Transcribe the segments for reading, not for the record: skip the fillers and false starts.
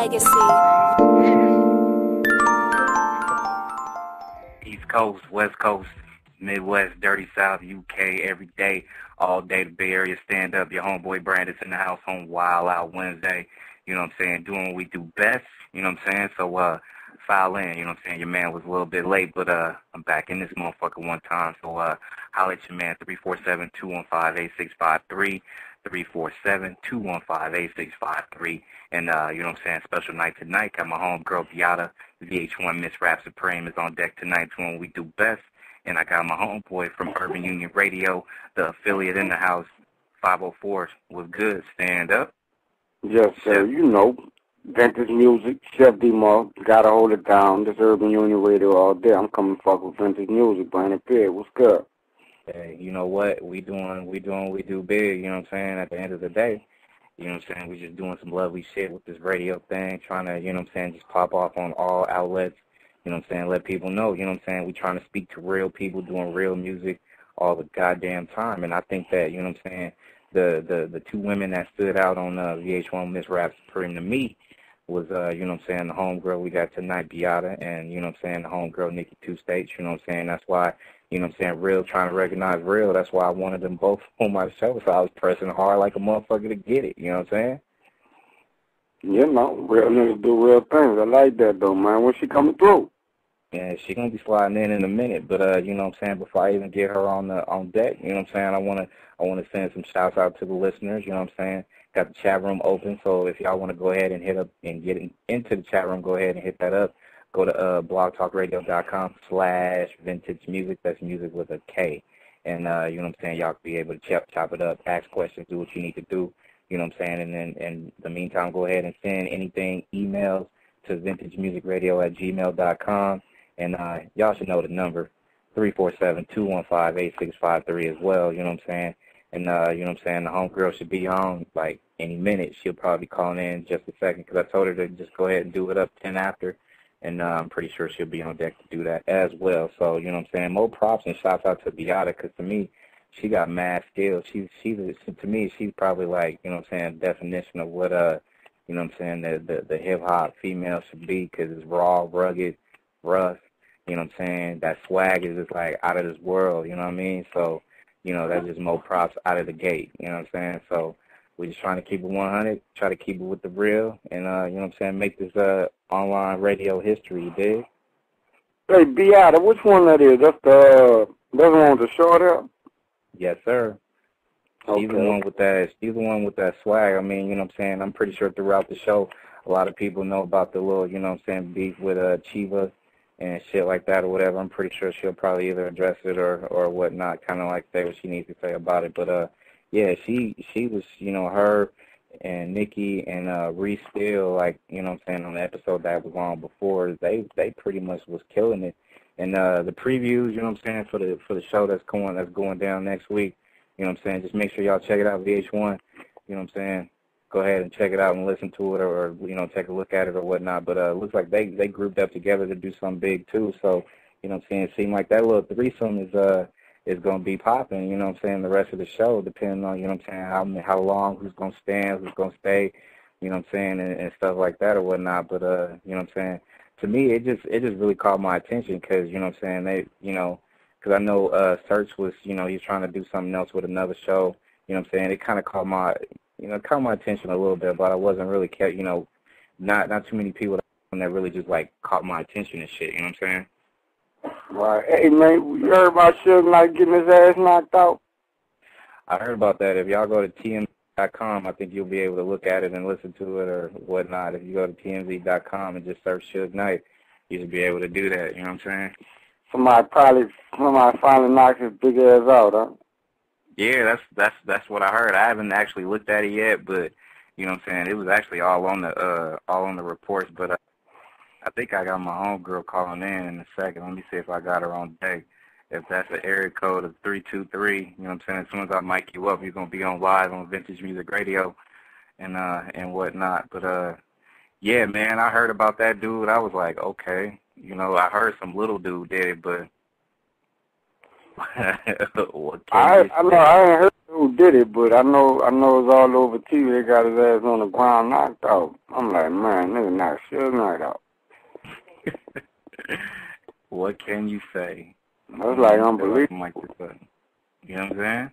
Nexxlegacy. East Coast, West Coast, Midwest, Dirty South, UK, every day, all day, the Bay Area, stand up. Your homeboy Brandon's in the house on Wild Out Wednesday, you know what I'm saying, doing what we do best, you know what I'm saying, so file in, you know what I'm saying, your man was a little bit late, but I'm back in this motherfucker one time, so holla at your man, 347-215-8653, 347-215-8653, and you know what I'm saying, special night tonight, got my homegirl Byata, VH1 Ms. Rap Supreme is on deck tonight doing what we do best. And I got my homeboy from Urban Union Radio, the affiliate in the house, 504. Was good. Stand up. Yes, sir. You know, vintage music, Chef D-Mo, gotta hold it down. This Urban Union Radio all day. I'm coming fuck with vintage music, Brandon Pitt. What's good? Hey, you know what? We doing what we do big, you know what I'm saying, at the end of the day. You know what I'm saying? We just doing some lovely shit with this radio thing, trying to, you know what I'm saying, just pop off on all outlets. You know what I'm saying? Let people know, you know what I'm saying? We trying to speak to real people doing real music all the goddamn time. And I think that, you know what I'm saying, the two women that stood out on VH1 Ms. Rap Supreme to me was, you know what I'm saying, the homegirl we got tonight, Byata, and, you know what I'm saying, the homegirl, Nikki Two States. You know what I'm saying? That's why, you know what I'm saying, real, trying to recognize real. That's why I wanted them both on my show. So I was pressing hard like a motherfucker to get it. You know what I'm saying? You know, real niggas do real things. I like that, though, man. When she coming through? Yeah, she gonna be sliding in a minute, but you know what I'm saying, before I even get her on deck, you know what I'm saying, I wanna send some shouts out to the listeners, you know what I'm saying. Got the chat room open, so if y'all wanna go ahead and hit up and get into the chat room, go ahead and hit that up. Go to blogtalkradio.com/vintage music. That's music with a K. And you know what I'm saying, y'all can be able to chop it up, ask questions, do what you need to do, you know what I'm saying, and then in the meantime go ahead and send anything, emails to vintagemusicradio@gmail.com. And y'all should know the number, 347-215-8653 as well, you know what I'm saying? And, you know what I'm saying, the homegirl should be on, like, any minute. She'll probably be calling in just a second because I told her to just go ahead and do it up 10 after. And I'm pretty sure she'll be on deck to do that as well. So, you know what I'm saying, more props and shouts out to Byata because to me, she got mad skills. To me, she's probably like, you know what I'm saying, definition of what, you know what I'm saying, the hip-hop female should be because it's raw, rugged, rough. You know what I'm saying? That swag is just like out of this world, you know what I mean? So, you know, that's just more props out of the gate, you know what I'm saying? So we're just trying to keep it 100, try to keep it with the real, and, you know what I'm saying, make this online radio history, you dig? Hey, Byata, which one that is? That's the one with the short hair? Yes, sir. Okay. She's the one with that swag. I mean, you know what I'm saying? I'm pretty sure throughout the show, a lot of people know about the little, you know what I'm saying, beef with Chiva and shit like that or whatever. I'm pretty sure she'll probably either address it or whatnot, kind of like say what she needs to say about it. But, yeah, she was, you know, her and Nikki and Reese Steele, like, you know what I'm saying, on the episode that was on before, they pretty much was killing it. And the previews, you know what I'm saying, for the show that's going down next week, you know what I'm saying, just make sure y'all check it out, VH1, you know what I'm saying. Go ahead and check it out and listen to it or you know, take a look at it or whatnot. But it looks like they grouped up together to do something big, too. So, you know what I'm saying, it seemed like that little threesome is going to be popping, you know what I'm saying, the rest of the show, depending on, you know what I'm saying, how long, who's going to stand, who's going to stay, you know what I'm saying, and stuff like that or whatnot. But, you know what I'm saying, to me, it just really caught my attention because, you know what I'm saying, they, you know, because I know Search was, you know, he's trying to do something else with another show, you know what I'm saying, it kind of caught my attention a little bit, but I wasn't really you know, not too many people that really just like caught my attention and shit. You know what I'm saying? Right. Hey man, you heard about Suge Knight getting his ass knocked out? I heard about that. If y'all go to TMZ.com, I think you'll be able to look at it and listen to it or whatnot. If you go to TMZ.com and just search Suge Knight, you should be able to do that. You know what I'm saying? Somebody finally knocked his big ass out, huh? Yeah, that's what I heard. I haven't actually looked at it yet, but you know what I'm saying, it was actually all on the reports. But I think I got my homegirl calling in a second. Let me see if I got her on deck. If that's an area code of 323, you know what I'm saying, as soon as I mic you up, you're gonna be on live on Vintage Music Radio and whatnot. But yeah, man, I heard about that dude. I was like, okay, you know, I heard some little dude did it, but What can you say? I know I ain't heard who did it, but I know it's all over TV. They got his ass on the ground knocked out. I'm like, man, nigga knocked Suge Knight out. What can you say? That's like unbelievable. Like you know what I'm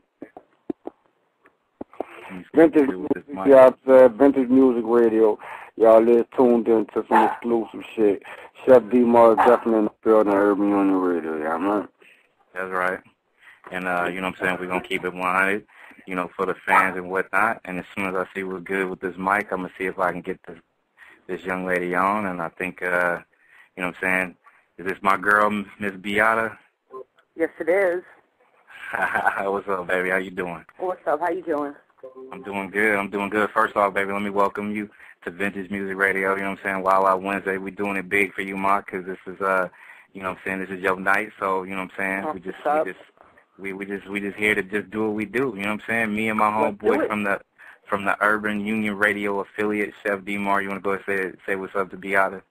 saying? Vintage Music Radio. Y'all is tuned into some exclusive shit. Chef D-Mar definitely in the building, Urban Union Radio, yeah, man. That's right. And, you know what I'm saying, we're going to keep it 100, you know, for the fans and whatnot. And as soon as I see we're good with this mic, I'm going to see if I can get this young lady on. And I think, you know what I'm saying, is this my girl, Miss Byata? Yes, it is. What's up, baby? How you doing? What's up? How you doing? I'm doing good. First off, baby, let me welcome you to Vintage Music Radio. You know what I'm saying? Wild Out Wednesday. We're doing it big for you, Mark, because this is, you know what I'm saying, this is your night. So, you know what I'm saying? We just here to just do what we do. You know what I'm saying? Me and my homeboy from the Urban Union Radio affiliate, Chef D-Mar. You want to go and say what's up to Byata?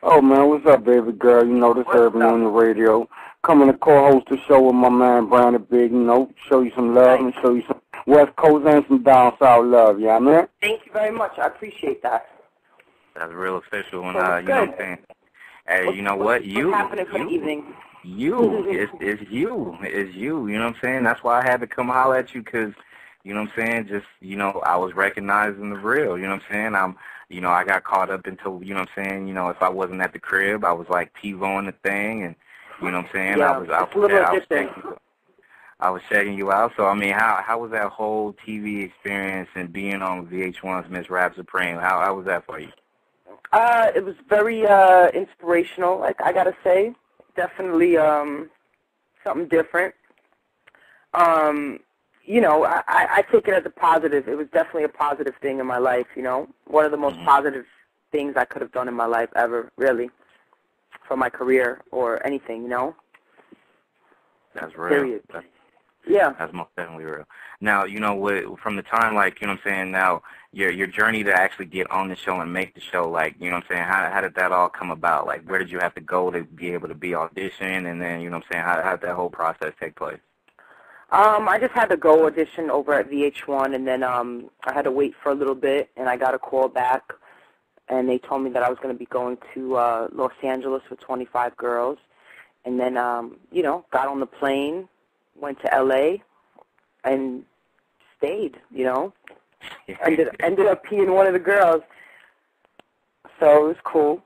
Oh, man, what's up, baby girl? You know, this Urban Union Radio. Coming to co-host the show with my man, Brandon Big, you know, show you some love and show you some West Coast and some down south love, yeah, man? Thank you very much. I appreciate that. That's real official. And, you know what I'm saying? Hey, you know what? What's happening for the evening? It's you. You know what I'm saying? That's why I had to come holler at you because, you know what I'm saying, just, you know, I was recognizing the real, you know what I'm saying? You know, I got caught up into, you know what I'm saying, you know, if I wasn't at the crib, I was like TiVoing the thing and, you know what I'm saying? Yeah, I was checking you out. So, I mean, how was that whole TV experience and being on VH1 Ms. Rap Supreme? How was that for you? It was very inspirational, like I gotta say. Definitely something different. You know, I take it as a positive. It was definitely a positive thing in my life, you know. One of the most positive things I could have done in my life ever, really, for my career or anything, you know. That's real. Period. That's most definitely real. Now, you know, from the time, like, you know what I'm saying, now, your journey to actually get on the show and make the show, like, you know what I'm saying, how did that all come about? Like, where did you have to go to be able to be auditioned? And then, you know what I'm saying, how did that whole process take place? I just had to go audition over at VH1, and then I had to wait for a little bit, and I got a call back, and they told me that I was going to be going to Los Angeles with 25 girls, and then, you know, got on the plane, went to L.A., and stayed, you know. Ended up being one of the girls, so it was cool.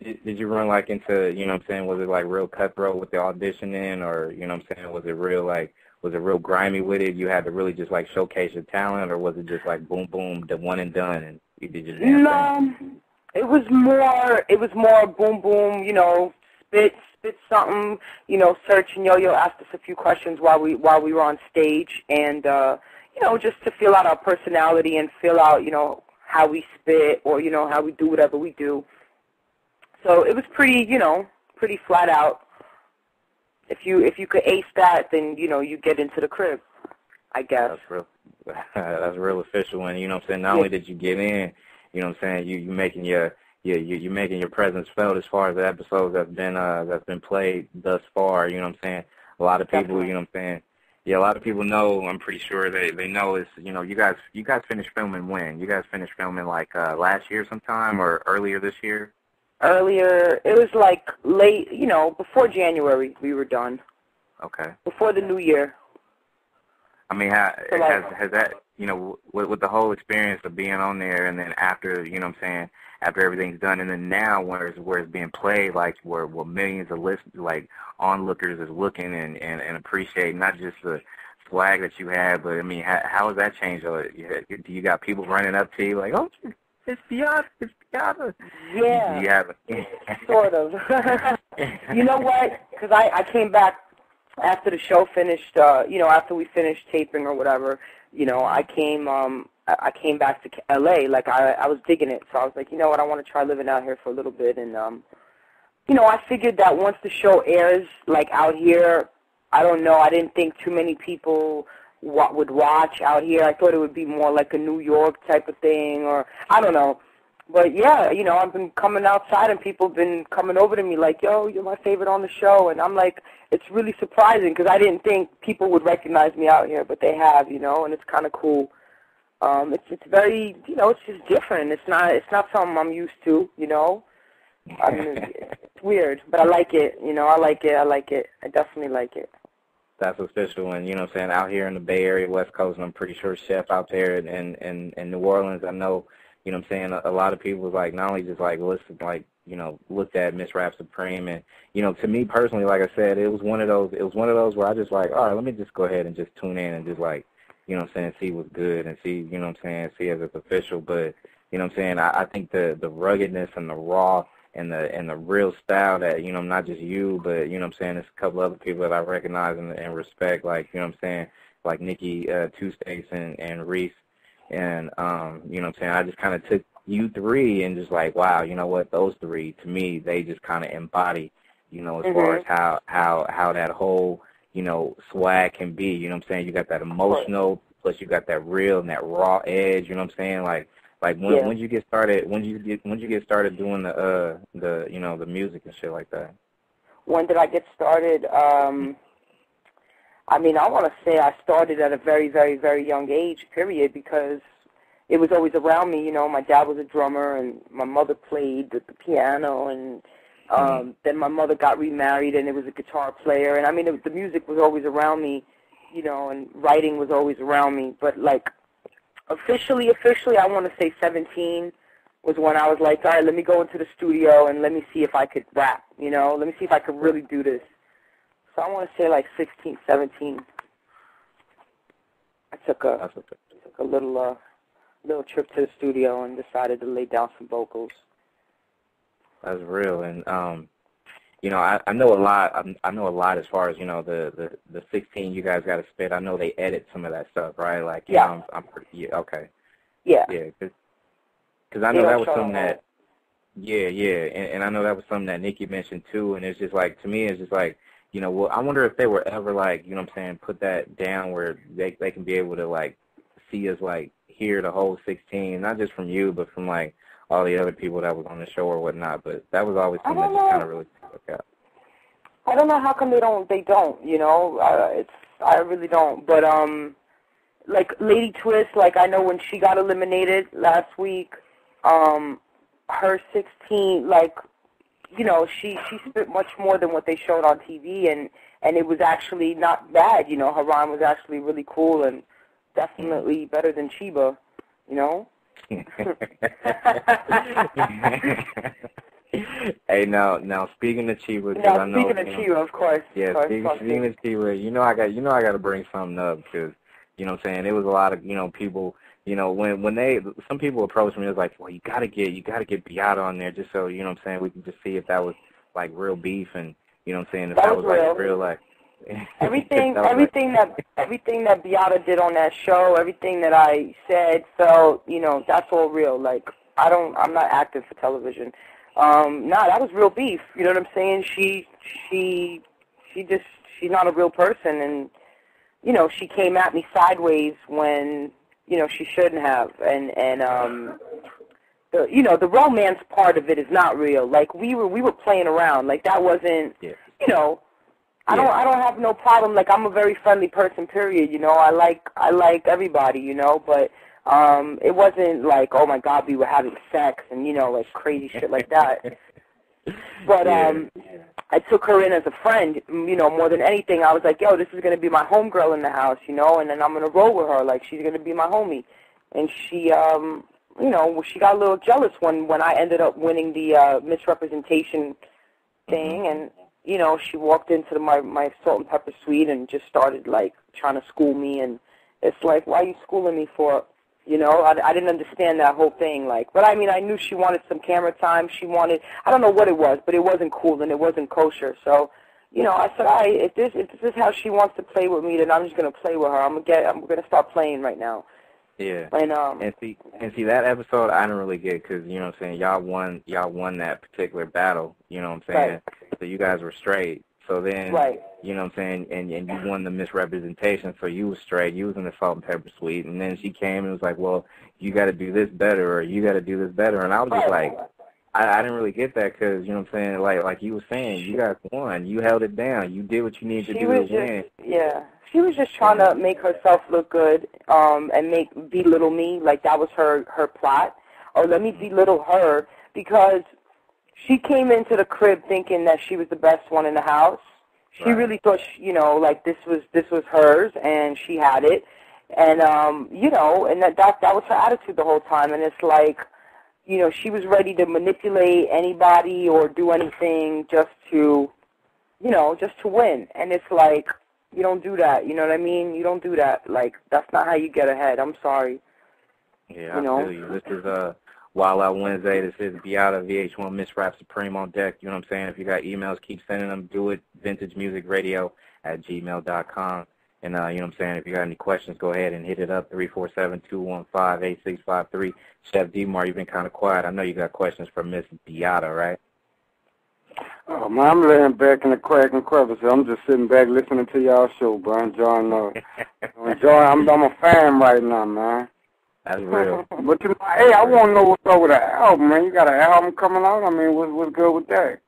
Did you run, like, into, you know what I'm saying, was it, like, real cutthroat with the auditioning, or, you know what I'm saying, was it real grimy with it? You had to really just, like, showcase your talent, or was it just, like, boom, boom, the one and done, and you did your damn thing? It was more boom, boom, you know, spit something, you know, Search and Yo-Yo asked us a few questions while we were on stage, and, you know, just to feel out our personality and feel out, you know, how we spit or, you know, how we do whatever we do. So it was pretty, you know, pretty flat out. If you could ace that, then, you know, you get into the crib, I guess. That's real official. And, you know what I'm saying, not only did you get in, you know what I'm saying, you making your presence felt as far as the episodes that's been played thus far, you know what I'm saying. A lot of people, you know what I'm saying, a lot of people know, I'm pretty sure they know is, you know, you guys finished filming when? You guys finished filming like last year sometime or earlier this year? Earlier, it was like late, you know, before January we were done. Okay. Before the new year. I mean, has that, you know, with the whole experience of being on there and then after, you know what I'm saying, after everything's done, and then now where it's being played, like where millions of like onlookers is looking and appreciating not just the swag that you have, but I mean, how has that changed? Do you got people running up to you like, oh, it's Byata, it's Byata? Yeah. Do you have sort of. You know what? Because I came back after the show finished, you know, after we finished taping or whatever, you know, I came back to L.A. Like, I was digging it. So I was like, you know what, I want to try living out here for a little bit. And, you know, I figured that once the show airs, like, out here, I don't know, I didn't think too many people would watch out here. I thought it would be more like a New York type of thing, or I don't know. But, yeah, you know, I've been coming outside and people have been coming over to me like, yo, you're my favorite on the show. And I'm like, it's really surprising because I didn't think people would recognize me out here, but they have, you know, and it's kind of cool. It's very, you know, it's just different. It's not something I'm used to, you know. I mean, it's weird, but I like it, you know. I like it. I definitely like it. That's official, and you know what I'm saying, out here in the Bay Area, West Coast, and I'm pretty sure Chef out there in New Orleans, I know, you know what I'm saying, a lot of people was like, not only just like listen, like, you know, looked at Miss Rap Supreme, and you know, to me personally, like I said, it was one of those where I just like, all right, let me just go ahead and just tune in and just like, you know what I'm saying, see what's good and see, you know what I'm saying, see if it's official. But you know what I'm saying, I think the ruggedness and the raw and the real style that, you know, not just you, but, you know what I'm saying, there's a couple other people that I recognize and respect, like, you know what I'm saying, like Nikki Two States and Reese. And, you know what I'm saying, I just kind of took you three and just like, wow, you know what, those three, to me, they just kind of embody, you know, as far as how that whole, you know, swag can be, you know what I'm saying, you got that emotional, plus you got that real and that raw edge, you know what I'm saying, like when did you get started? When you get started doing the you know, the music and shit like that? When did I get started? I mean, I want to say I started at a very, very, very young age, period, because it was always around me. You know, my dad was a drummer, and my mother played the piano, and then my mother got remarried, and it was a guitar player. And I mean, the music was always around me, you know, and writing was always around me. But like, officially, I want to say 17 was when I was like, all right, let me go into the studio and let me see if I could rap, you know, let me see if I could really do this. So I want to say like 16, 17. I took a little trip to the studio and decided to lay down some vocals. That's real, and you know, I know a lot. I know a lot as far as, you know, the 16 you guys got to spit. I know they edit some of that stuff, right? Like, you know, I'm pretty, okay. Yeah. Yeah, because I know that was something that, and I know that was something that Nikki mentioned too. And it's just like, to me, it's just like, you know, well, I wonder if they were ever like, you know what I'm saying, put that down where they can be able to like see us like hear the whole 16, not just from you, but from like all the other people that was on the show or whatnot. But that was always something that just kind of really stuck out. I don't know how come they don't, you know, I really don't, but, like, Lady Twist, like, I know when she got eliminated last week, her 16, like, you know, she spit much more than what they showed on TV, and it was actually not bad, you know, her rhyme was actually really cool and definitely better than Chiba, you know? Hey, now speaking of Chiba, speaking of Chiba, of course. Yeah, speaking of Chiba, you know I got to bring something up because, you know what I'm saying, there was a lot of, you know, people, you know, when some people approached me, it was like, well, you gotta get Byata on there just so, you know what I'm saying, we can just see if that was like real beef, and you know what I'm saying, if that was like real like everything that Byata did on that show, everything that I said, felt, you know, that's all real. Like, I'm not acting for television. That was real beef. You know what I'm saying? She's not a real person, and you know, she came at me sideways when, you know, she shouldn't have, and you know, the romance part of it is not real. Like, we were playing around. Like, that wasn't, you know. I don't have no problem. Like, I'm a very friendly person, period. You know, I like everybody, you know, but it wasn't like, oh my God, we were having sex and, you know, like crazy shit like that. But I took her in as a friend, you know, more than anything. I was like, yo, this is going to be my homegirl in the house, you know, and then I'm going to roll with her. Like, she's going to be my homie. And she, you know, she got a little jealous when I ended up winning the misrepresentation thing, and you know, she walked into my salt and pepper suite and just started, like, trying to school me. And it's like, why are you schooling me for? You know, I didn't understand that whole thing. Like, but, I mean, I knew she wanted some camera time. She wanted, I don't know what it was, but it wasn't cool and it wasn't kosher. So, you know, I said, all right, if this is how she wants to play with me, then I'm just going to play with her. I'm going to start playing right now. Yeah. And see that episode I didn't really get because, you know what I'm saying, y'all won that particular battle, you know what I'm saying? Right. So you guys were straight. So then, you know what I'm saying, and you won the misrepresentation, so you was straight. You was in the salt and pepper suite. And then she came and was like, well, you got to do this better, or you got to do this better. And I was just like, I didn't really get that because, you know what I'm saying, like you were saying, you guys won. You held it down. You did what you needed to do to win. Yeah. She was just trying to make herself look good and belittle me. Like, that was her plot. Or let me belittle her because she came into the crib thinking that she was the best one in the house. She really thought, like this was hers and she had it. And, and that was her attitude the whole time. And it's like, she was ready to manipulate anybody or do anything just to win. And it's like, you don't do that. You know what I mean? You don't do that. Like, that's not how you get ahead. I'm sorry. Yeah, I feel you. This is Wild Out Wednesday. This is Byata, VH1 Ms. Rap Supreme on deck. You know what I'm saying? If you got emails, keep sending them. Do it. VintageMusicRadio@gmail.com. And, you know what I'm saying, if you got any questions, go ahead and hit it up, 347-215-8653. Chef D-Mar, you've been kind of quiet. I know you got questions for Miss Byata, right? Oh, man, I'm laying back in the crack and crevice. I'm just sitting back listening to y'all show, bro. Enjoying I'm a fan right now, man. That's real. But, hey, I want to know what's up with the album, man. You got an album coming out? I mean, what's good with that?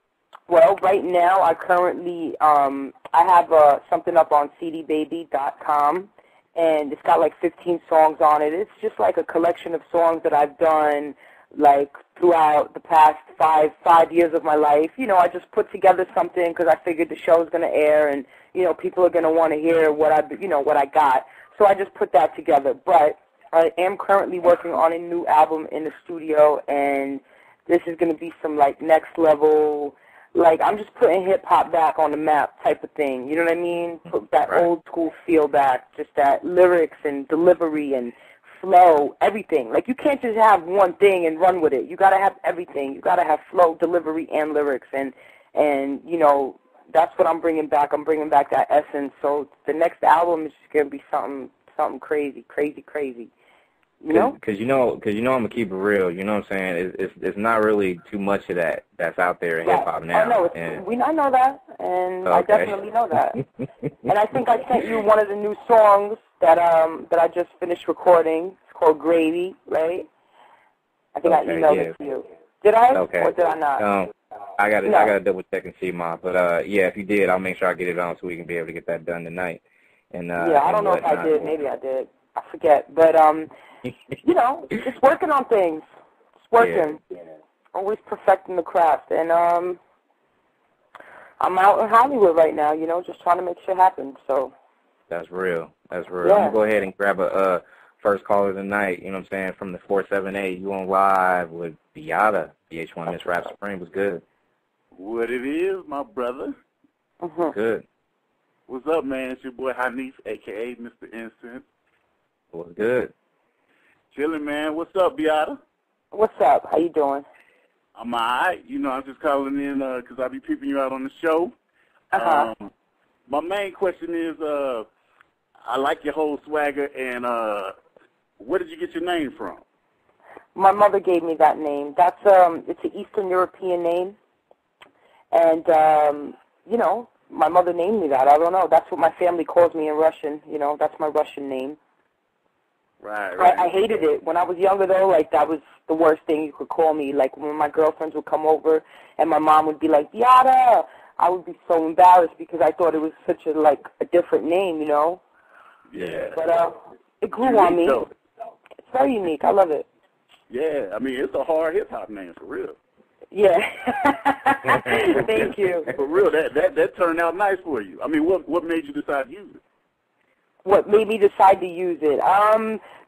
Well, right now, I currently, I have something up on cdbaby.com, and it's got like 15 songs on it. It's just like a collection of songs that I've done, like, throughout the past five years of my life. I just put together something because I figured the show was going to air, and, people are going to want to hear what I got. So I just put that together. But I am currently working on a new album in the studio, and this is going to be some, like, next level. Like, I'm just putting hip-hop back on the map type of thing. You know what I mean? Put that old school feel back, just that lyrics and delivery and flow, everything. Like, you can't just have one thing and run with it. You got to have everything. You got to have flow, delivery, and lyrics. And that's what I'm bringing back. I'm bringing back that essence. So the next album is just going to be something crazy. Because I'm gonna keep it real. You know what I'm saying? It's not really too much of that's out there in hip hop now. I know I know that, and I definitely know that. And I think I sent you one of the new songs that I just finished recording. It's called Gravy, right? I think I emailed it to you. Did I? Okay. Or did I not? I gotta double check and see, Ma. But yeah, if you did, I'll make sure I get it on so we can be able to get that done tonight. And I don't know if I did. Maybe I did. I forget. But just working on things. Just working. Yeah. Always perfecting the craft. And I'm out in Hollywood right now, just trying to make shit happen. So that's real. That's real. Yeah. I'm gonna go ahead and grab a first caller tonight, you know what I'm saying, from the 478. You on live with Byata, VH1 Ms. Rap Supreme. Was good. What it is, my brother. Good. What's up, man? It's your boy Hanif, a.k.a. Mr. Instant. What's good? Chilling, man. What's up, Byata? What's up? How you doing? I'm all right. I'm just calling in because I be peeping you out on the show. My main question is, I like your whole swagger, and where did you get your name from? My mother gave me that name. That's it's an Eastern European name, and my mother named me that. I don't know. That's what my family calls me in Russian. That's my Russian name. Right. I hated it. When I was younger, though, like, that was the worst thing you could call me. Like, when my girlfriends would come over and my mom would be like, Byata, I would be so embarrassed because I thought it was such a different name, Yeah. But it grew on me. Though. It's very unique. I love it. Yeah. I mean, it's a hard hip-hop name, for real. Yeah. Thank you. For real, that turned out nice for you. I mean, what made you decide to use it? What made me decide to use it?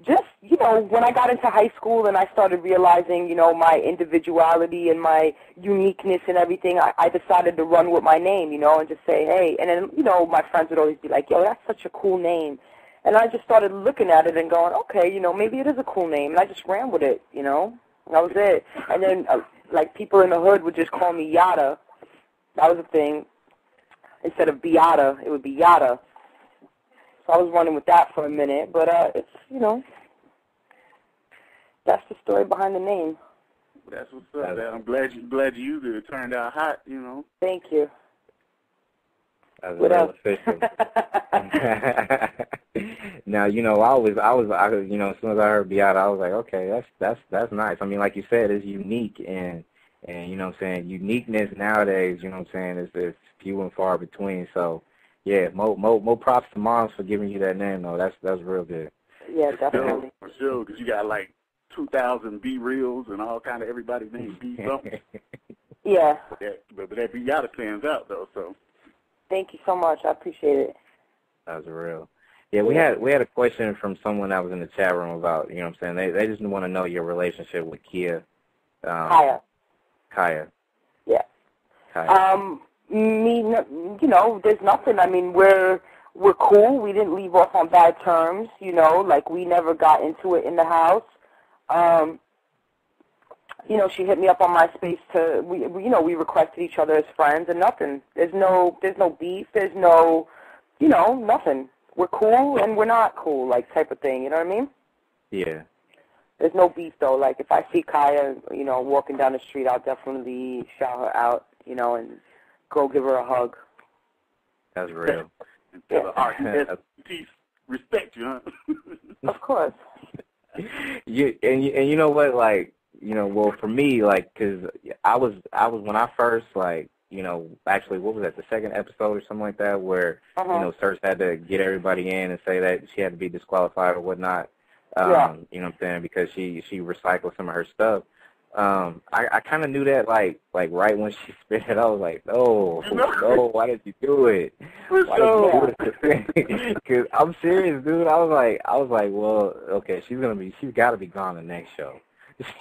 Just, when I got into high school and I started realizing, my individuality and my uniqueness and everything, I decided to run with my name, and just say, hey. And then, my friends would always be like, yo, that's such a cool name. And I just started looking at it and going, okay, maybe it is a cool name. And I just ran with it, And that was it. And then, people in the hood would just call me Yada. That was the thing. Instead of Byata, it would be Yada. I was running with that for a minute, but it's, that's the story behind the name. That's what's up, man. I'm glad you used it. It turned out hot, Thank you. That's real official. Now, I was, as soon as I heard Byata, I was like, okay, that's nice. I mean, like you said, it's unique, and And, you know what I'm saying, uniqueness nowadays, you know what I'm saying, is few and far between. So, yeah, more props to moms for giving you that name, though. That's real good. Yeah, definitely. For sure, because you got like 2,000 B-reels and all kind of everybody named B something. Yeah. But that Byata stands out, though, so. Thank you so much. I appreciate it. That was real. Yeah, we had a question from someone that was in the chat room about, you know what I'm saying, they just want to know your relationship with Kaya. Kaya. Yeah. Kaya. You know, there's nothing. I mean, we're cool. We didn't leave off on bad terms, you know, like we never got into it in the house. You know, she hit me up on MySpace we requested each other as friends and nothing. There's no beef. There's no, you know, nothing. We're cool and we're not cool, like type of thing. You know what I mean? Yeah. There's no beef though. Like if I see Kaya, you know, walking down the street, I'll definitely shout her out, you know, and go give her a hug. That's real. Yeah. Peace, respect you, huh? Of course. You know what, like, you know, well, for me, like, because I was when I first, like, you know, actually, what was that, the second episode or something like that, where, you know, Serge had to get everybody in and say that she had to be disqualified or whatnot, you know what I'm saying, because she recycled some of her stuff. I kind of knew that, like right when she spit it, I was like, no, why did you do it? Why did you do it? Because I'm serious, dude. I was like, well, okay, she's got to be gone the next show.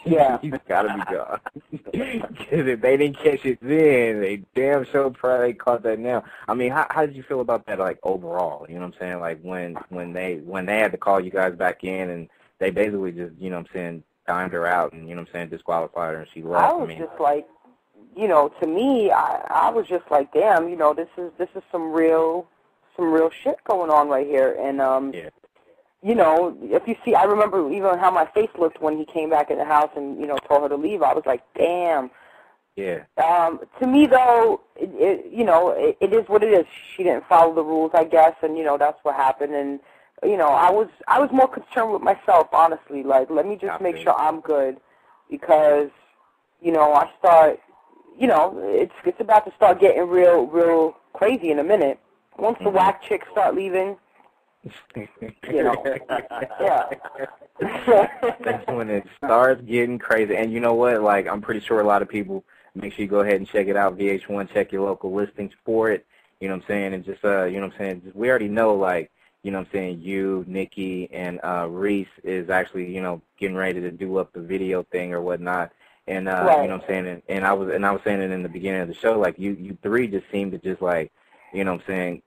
Yeah. She's got to be gone. Because if they didn't catch it then, they damn sure probably caught that now. I mean, how did you feel about that, like, overall? You know what I'm saying? Like, when they had to call you guys back in and they basically just, you know what I'm saying, timed her out and, you know what I'm saying, disqualified her and she left. I was just like, you know, to me, I was just like, damn, you know, this is some real shit going on right here. And, you know, if you see, I remember even how my face looked when he came back in the house and, you know, told her to leave. I was like, damn. Yeah. To me, though, you know, it is what it is. She didn't follow the rules, I guess, and, you know, that's what happened. And, you know, I was more concerned with myself, honestly. Like, let me just make sure I'm good because, you know, I start, you know, it's about to start getting real crazy in a minute. Once the whack chicks start leaving, you know, yeah. That's when it starts getting crazy. And you know what? Like, I'm pretty sure a lot of people, make sure you go ahead and check it out, VH1, check your local listings for it, you know what I'm saying? And just, you know what I'm saying, we already know, like, you know what I'm saying, you, Nikki, and Reese is actually, you know, getting ready to do up the video thing or whatnot. And, you know what I'm saying, and I was saying it in the beginning of the show, like, you three just seem to just, like, you know what I'm saying,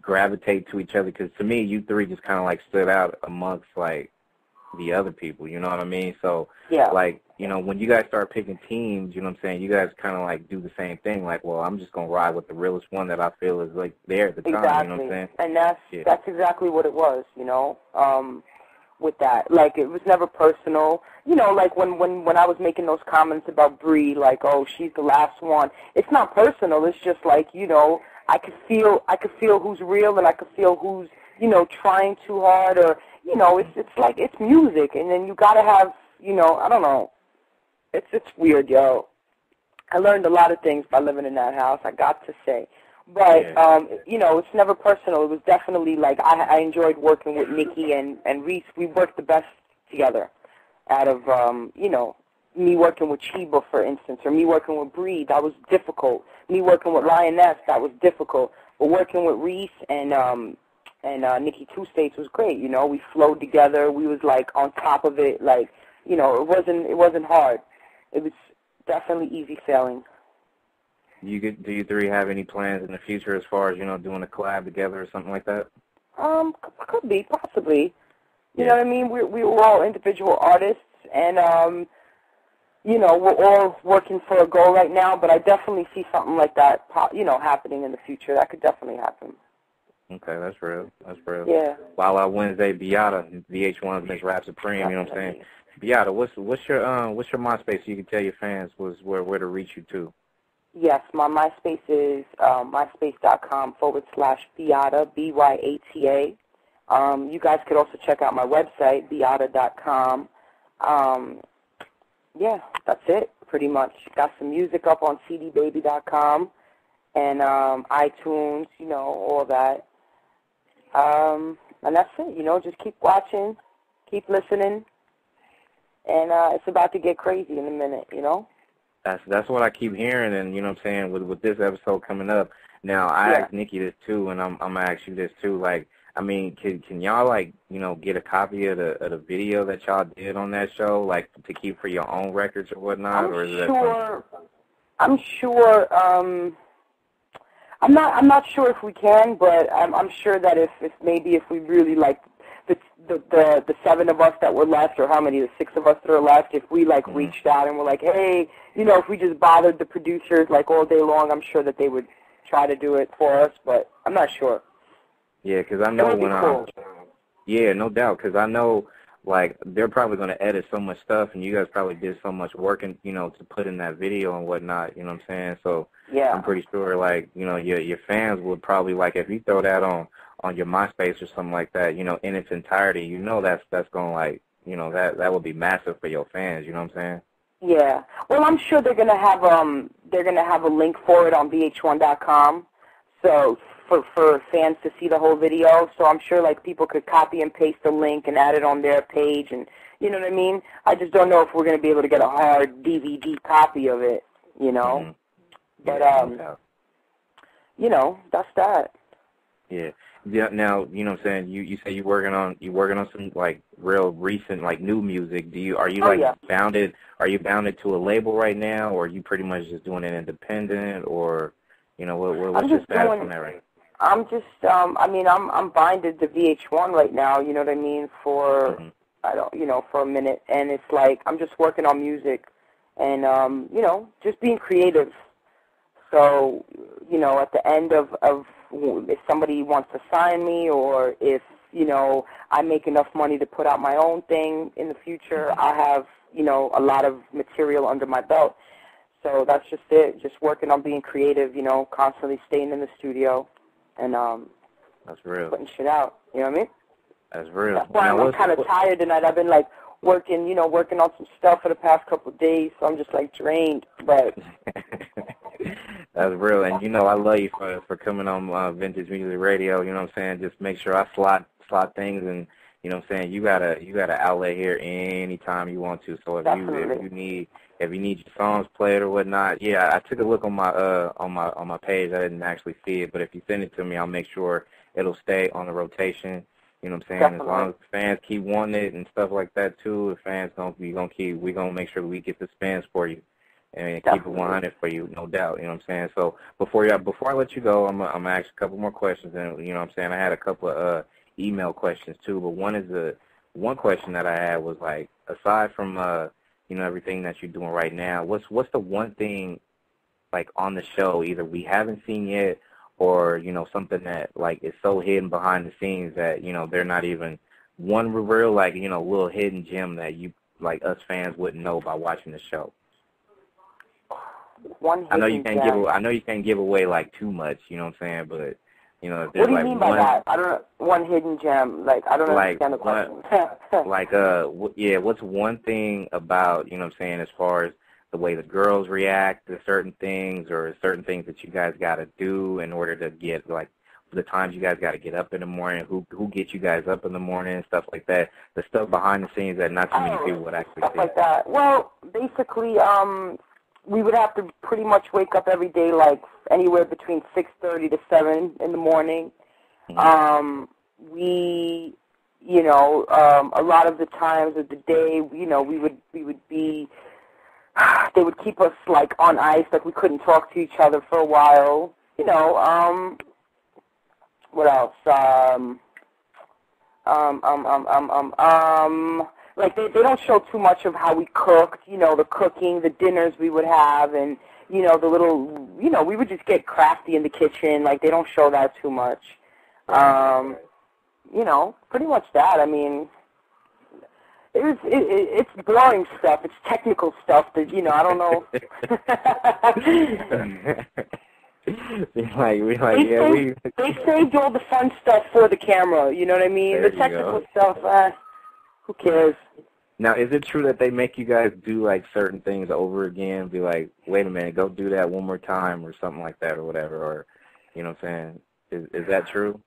gravitate to each other, because to me, you three just kind of, like, stood out amongst, like, the other people, you know what I mean? So, like, you know, when you guys start picking teams, you know what I'm saying, you guys kind of, like, do the same thing, like, well, I'm just going to ride with the realest one that I feel is, like, there at the time, you know what I'm saying? And that's exactly what it was, you know, with that. Like, it was never personal. You know, like, when I was making those comments about Bree, like, oh, she's the last one, it's not personal. It's just, like, you know, I could feel who's real and I could feel who's, you know, trying too hard or, you know, it's like, it's music, and then you got to have, you know, I don't know. It's weird, yo. I learned a lot of things by living in that house, I got to say. But, you know, it's never personal. It was definitely, like, I enjoyed working with Nikki and Reese. We worked the best together out of, you know, me working with Chiba, for instance, or me working with Bree, that was difficult. Me working with Lioness, that was difficult. But working with Reese and Nikki Two States was great, you know. We flowed together. We was, like, on top of it. Like, you know, it wasn't hard. It was definitely easy sailing. Do you three have any plans in the future as far as, you know, doing a collab together or something like that? Could be, possibly. You know what I mean? We were all individual artists, and, you know, we're all working for a goal right now, but I definitely see something like that, you know, happening in the future. That could definitely happen. Okay, that's real. That's real. Yeah. While Wednesday, Byata, VH1 Ms. Rap Supreme, you know what I'm saying? Byata, what's your MySpace so you can tell your fans where to reach you to? Yes, my MySpace is myspace.com/Byata, BYATA. You guys could also check out my website, byata.com. Yeah, that's it. pretty much. Got some music up on cdbaby.com and iTunes, you know, all that. And that's it, you know, just keep watching, keep listening, and it's about to get crazy in a minute, you know? That's what I keep hearing, and you know what I'm saying, with this episode coming up. Now, I asked Nikki this too, and I'm going to ask you this too. Like, I mean, can y'all, like, you know, get a copy of the video that y'all did on that show, like, to keep for your own records or whatnot? I'm not sure if we can, but I'm sure that if we really, like, the 7 of us that were left, or how many, the 6 of us that are left, if we, like, reached out and were like, hey, you know, if we just bothered the producers, like, all day long, I'm sure that they would try to do it for us, but I'm not sure. Yeah, because I know when yeah, no doubt, because I know, like, they're probably going to edit so much stuff, and you guys probably did so much work, and, you know, to put in that video and whatnot, you know what I'm saying? So I'm pretty sure, like, you know, your fans would probably, like, if you throw that on your MySpace or something like that, you know, in its entirety, you know that's going to, like, you know, that would be massive for your fans, you know what I'm saying? Yeah. Well, I'm sure they're going to have a link for it on VH1.com, so for fans to see the whole video. So I'm sure, like, people could copy and paste the link and add it on their page, and you know what I mean? I just don't know if we're going to be able to get a hard DVD copy of it, you know? But you know, that's that. Yeah. Yeah. Now, you know what I'm saying, you say you're working on some, like, real recent, like, new music. Are you bounded to a label right now, or are you pretty much just doing it independent, or, you know, what's your status on that right now? I'm just I mean, I'm binded to VH1 right now, you know what I mean, for for a minute, and it's like I'm just working on music and you know, just being creative. So, you know, at the end of if somebody wants to sign me, or if, you know, I make enough money to put out my own thing in the future, I have, you know, a lot of material under my belt. So that's just it, just working on being creative, you know, constantly staying in the studio and that's real. Putting shit out, you know what I mean? That's real. That's why I'm kind of tired tonight. I've been, like, working on some stuff for the past couple of days, so I'm just, like, drained, but... That's real, and, you know, I love you for coming on Vintage Music Radio, you know what I'm saying? Just make sure I slot things, and, you know what I'm saying, you got an outlet here anytime you want to, so if you need your songs played or whatnot, yeah, I took a look on my page. I didn't actually see it, but if you send it to me, I'll make sure it'll stay on the rotation. You know what I'm saying? Definitely. As long as the fans keep wanting it and stuff like that too, the fans we're gonna make sure we get the spins for you and keep it 100 for you, no doubt. You know what I'm saying? So before I let you go, I'm gonna ask a couple more questions, and you know what I'm saying, I had a couple of email questions too, but one question that I had was, like, aside from you know, everything that you're doing right now, what's the one thing, like, on the show either we haven't seen yet, or, you know, something that, like, is so hidden behind the scenes that, you know, they're not even one real, like, you know, little hidden gem that you, like, us fans wouldn't know by watching the show? I know you can't give away, like, too much, you know what I'm saying, but, you know, if there's, what do you like, mean by that? I don't know. One hidden gem. Like, I don't understand the question. What's one thing about, you know what I'm saying, as far as the way the girls react to certain things, or certain things that you guys got to do in order to get, like, the times you guys got to get up in the morning, who gets you guys up in the morning, and stuff like that, the stuff behind the scenes that not too many people would actually see. Stuff like that. Well, basically, we would have to pretty much wake up every day, like, anywhere between 6:30 to 7 in the morning. We, you know, a lot of the times of the day, you know, we would be, they would keep us, like, on ice, like we couldn't talk to each other for a while. You know, what else? Like, they don't show too much of how we cooked, you know, the cooking, the dinners we would have, and, you know, the little, you know, we would just get crafty in the kitchen. Like, they don't show that too much. You know, pretty much that. I mean, it's boring stuff. It's technical stuff that, you know, I don't know. They saved all the fun stuff for the camera, you know what I mean? The technical stuff, who cares? Now, is it true that they make you guys do, like, certain things over again, be like, wait a minute, go do that one more time or something like that or whatever, or, you know what I'm saying? Is that true?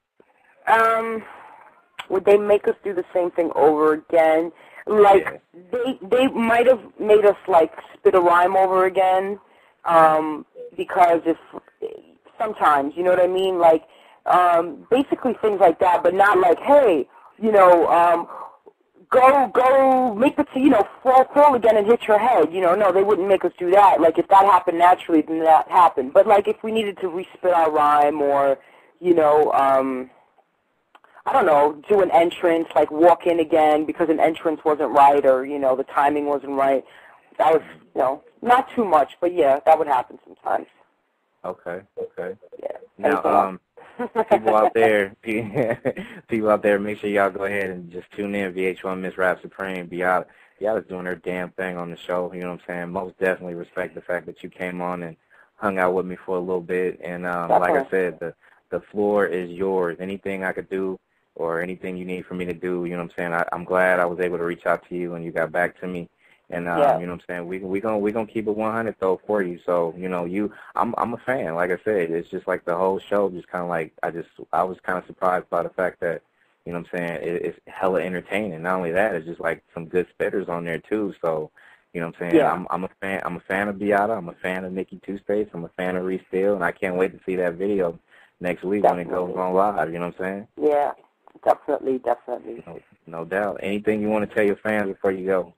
Would they make us do the same thing over again? Like, they might have made us, like, spit a rhyme over again, because if sometimes, you know what I mean? Like, basically things like that, but not like, hey, you know, go make the, you know, fall again and hit your head. You know, no, they wouldn't make us do that. Like, if that happened naturally, then that happened. But, like, if we needed to respit our rhyme or, you know, I don't know, do an entrance, like walk in again because an entrance wasn't right or, you know, the timing wasn't right, that was, you know, not too much, but, yeah, that would happen sometimes. Okay. Yeah. Now, people out there, make sure y'all go ahead and just tune in. VH1 Ms. Rap Supreme, Byata's doing her damn thing on the show. You know what I'm saying? Most definitely respect the fact that you came on and hung out with me for a little bit. And like I said, the floor is yours. Anything I could do or anything you need for me to do, you know what I'm saying? I'm glad I was able to reach out to you and you got back to me. And you know what I'm saying, we gonna keep it 100 though for you. So, you know, I'm a fan. Like I said, it's just like the whole show just kind of like I was kind of surprised by the fact that, you know what I'm saying, it's hella entertaining. Not only that, it's just like some good spitters on there too. So, you know what I'm saying, I'm a fan of Byata. I'm a fan of Nikki Two Space. I'm a fan of Reese Steele, and I can't wait to see that video next week when it goes on live. You know what I'm saying? Yeah, definitely. No doubt. Anything you want to tell your fans before you go?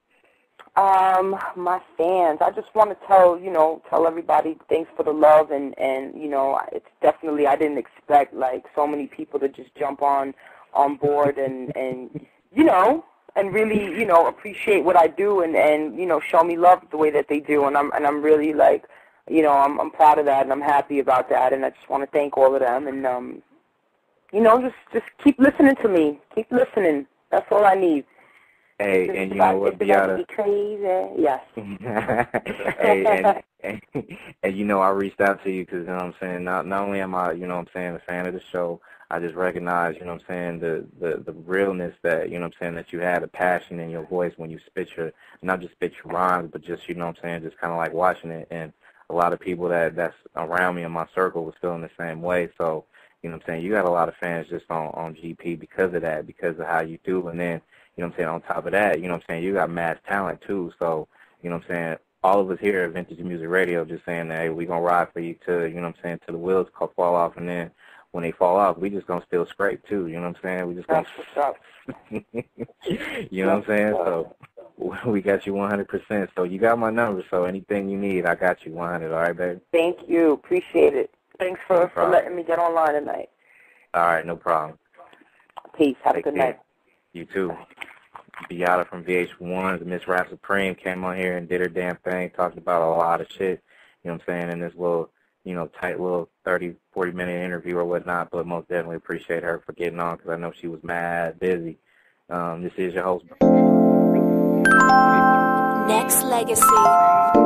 My fans, I just want to tell everybody thanks for the love and you know, it's definitely, I didn't expect like so many people to just jump on board and you know, and really, you know, appreciate what I do and you know, show me love the way that they do, and I'm really like, you know, I'm proud of that and I'm happy about that, and I just want to thank all of them, and you know, just keep listening to me. Keep listening. That's all I need. Hey, and you know what, Byata? Crazy. Yes. Hey, and you know, I reached out to you because, you know what I'm saying, not only am I, you know what I'm saying, a fan of the show, I just recognize, you know what I'm saying, the realness that, you know what I'm saying, that you had, a passion in your voice when you not just spit your rhymes, but just, you know what I'm saying, just kind of like watching it. And a lot of people that's around me in my circle was feeling the same way. So, you know what I'm saying, you got a lot of fans just on GP because of that, because of how you do. And then, you know what I'm saying, on top of that, you know what I'm saying, you got mass talent too. So, you know what I'm saying, all of us here at Vintage Music Radio just saying that, hey, we going to ride for you to, you know what I'm saying, till the wheels fall off. And then when they fall off, we just going to still scrape too. You know what I'm saying? We just going to, you know what I'm saying? So we got you 100%. So you got my number. So anything you need, I got you 100. All right, baby? Thank you. Appreciate it. Thanks for letting me get online tonight. All right, no problem. Peace. Have a good night. You too. Byata from VH1, Ms. Rap Supreme, came on here and did her damn thing, talked about a lot of shit, you know what I'm saying, in this little, you know, tight little 30, 40-minute interview or whatnot, but most definitely appreciate her for getting on because I know she was mad busy. This is your host. Nexxlegacy.